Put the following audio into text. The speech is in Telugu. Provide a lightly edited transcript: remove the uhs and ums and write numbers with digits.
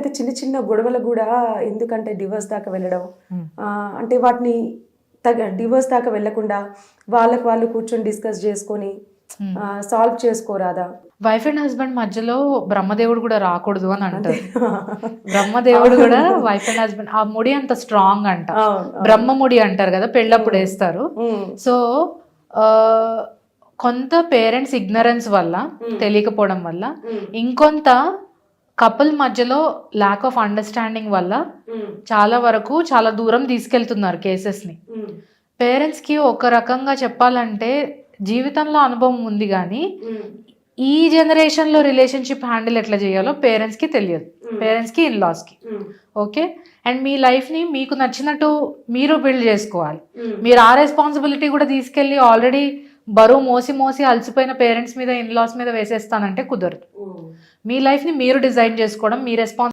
ఎంత చిన్న చిన్న గొడవలు కూడా ఎందుకంటే డివోర్స్ దాకా వెళ్ళడం, అంటే వాటిని డివోర్స్ దాకా వెళ్ళకుండా వాళ్ళకు వాళ్ళు కూర్చొని డిస్కస్ చేసుకొని సాల్వ్ చేసుకోరాదా? వైఫ్ అండ్ హస్బెండ్ మధ్యలో బ్రహ్మదేవుడు కూడా రాకూడదు అని అంటారు. బ్రహ్మదేవుడు కూడా వైఫ్ అండ్ హస్బెండ్, ఆ ముడి అంత స్ట్రాంగ్ అంట, బ్రహ్మ ముడి అంటారు కదా, పెళ్ళప్పుడు వేస్తారు. సో కొంత పేరెంట్స్ ఇగ్నరెన్స్ వల్ల, తెలియకపోవడం వల్ల, ఇంకొంత కపుల్ మధ్యలో ల్యాక్ ఆఫ్ అండర్స్టాండింగ్ వల్ల చాలా వరకు చాలా దూరం తీసుకెళ్తున్నారు కేసెస్ని. పేరెంట్స్కి ఒక రకంగా చెప్పాలంటే జీవితంలో అనుభవం ఉంది కానీ ఈ జనరేషన్లో రిలేషన్షిప్ హ్యాండిల్ ఎట్లా చేయాలో పేరెంట్స్కి తెలియదు, పేరెంట్స్కి ఇన్లాస్కి. ఓకే, అండ్ మీ లైఫ్ని మీకు నచ్చినట్టు మీరు బిల్డ్ చేసుకోవాలి. మీరు ఆ రెస్పాన్సిబిలిటీ కూడా తీసుకెళ్ళి ఆల్రెడీ బరువు మోసి మోసి అలసిపోయిన పేరెంట్స్ మీద, ఇన్లాస్ మీద వేసేస్తానంటే కుదరదు. మీ లైఫ్ని మీరు డిజైన్ చేసుకోవడం, మీ రెస్పాన్స్